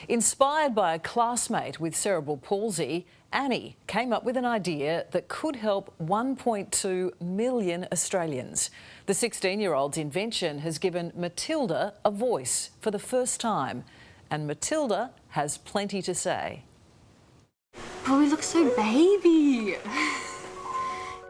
Inspired by a classmate with cerebral palsy, Annie came up with an idea that could help 1.2 million Australians. The 16-year-old's invention has given Matilda a voice for the first time, and Matilda has plenty to say. Oh, we look so baby.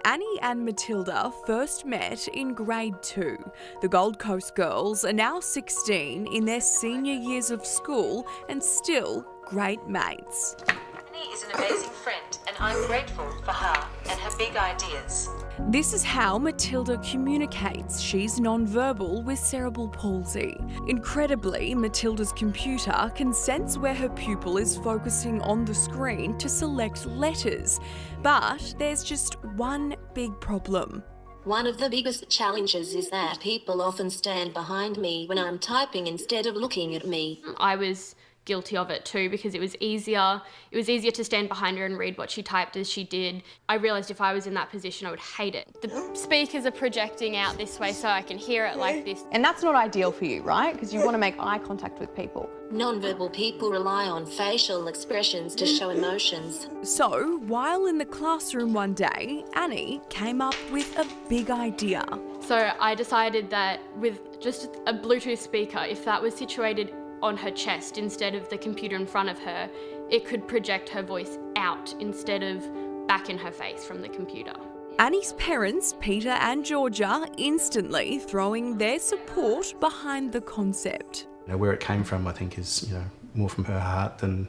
Annie and Matilda first met in grade 2. The Gold Coast girls are now 16 in their senior years of school and still great mates. Annie is an amazing friend and I'm grateful for her and her big ideas. This is how Matilda communicates. She's non-verbal with cerebral palsy. Incredibly, Matilda's computer can sense where her pupil is focusing on the screen to select letters. But there's just one big problem. One of the biggest challenges is that people often stand behind me when I'm typing instead of looking at me. I was guilty of it too because it was easier to stand behind her and read what she typed as she did. I realised if I was in that position I would hate it. The speakers are projecting out this way so I can hear it like this. And that's not ideal for you, right? Because you want to make eye contact with people. Non-verbal people rely on facial expressions to show emotions. So, while in the classroom one day, Annie came up with a big idea. So I decided that with just a Bluetooth speaker, if that was situated on her chest instead of the computer in front of her, it could project her voice out instead of back in her face from the computer. Annie's parents, Peter and Georgia, instantly throwing their support behind the concept. Where it came from, I think, is more from her heart than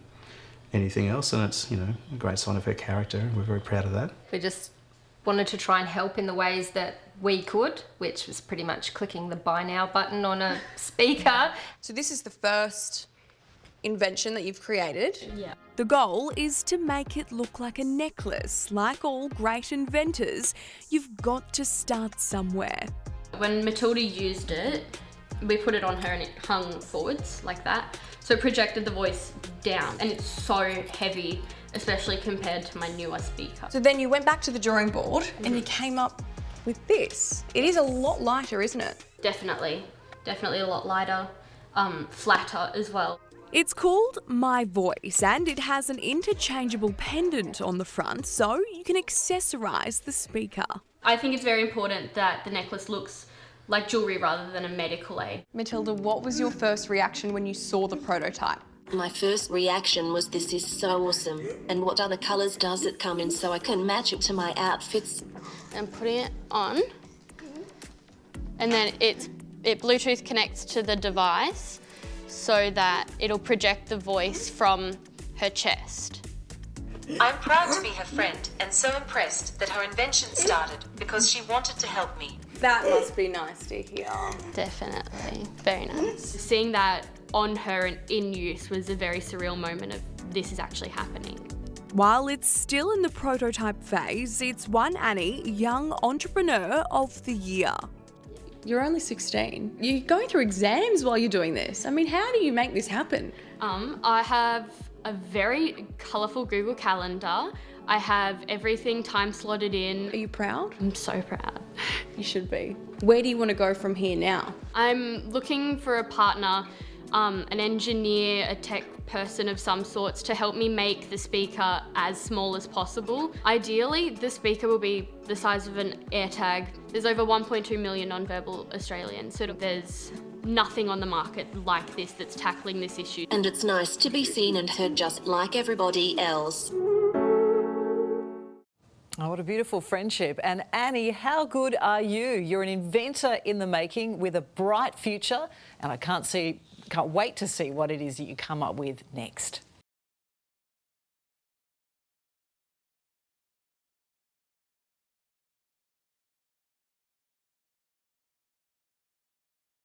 anything else, and it's a great sign of her character, and we're very proud of that. We just wanted to try and help in the ways that we could, which was pretty much clicking the buy now button on a speaker. So this is the first invention that you've created. Yeah. The goal is to make it look like a necklace. Like all great inventors, you've got to start somewhere. When Matilda used it, we put it on her and it hung forwards like that. So it projected the voice down, and it's so heavy, especially compared to my newer speaker. So then you went back to the drawing board and you came up with this. It is a lot lighter, isn't it? Definitely a lot lighter, flatter as well. It's called My Voice, and it has an interchangeable pendant on the front so you can accessorise the speaker. I think it's very important that the necklace looks like jewellery rather than a medical aid. Matilda, what was your first reaction when you saw the prototype? My first reaction was, this is so awesome. And what other colours does it come in so I can match it to my outfits? And putting it on, and then it Bluetooth connects to the device so that it'll project the voice from her chest. I'm proud to be her friend and so impressed that her invention started because she wanted to help me. That must be nice to hear. Definitely, very nice. Seeing that on her and in use was a very surreal moment of this is actually happening. While it's still in the prototype phase, it's won Annie Young Entrepreneur of the Year. You're only 16. You're going through exams while you're doing this. I mean, how do you make this happen? I have a very colourful Google Calendar. I have everything time slotted in. Are you proud? I'm so proud. You should be. Where do you want to go from here now? I'm looking for a partner, an engineer, a tech person of some sorts to help me make the speaker as small as possible. Ideally, the speaker will be the size of an AirTag. There's over 1.2 million non-verbal Australians, so there's nothing on the market like this that's tackling this issue. And it's nice to be seen and heard just like everybody else. Oh, what a beautiful friendship. And Annie, how good are you? You're an inventor in the making with a bright future, and I can't wait to see what it is that you come up with next.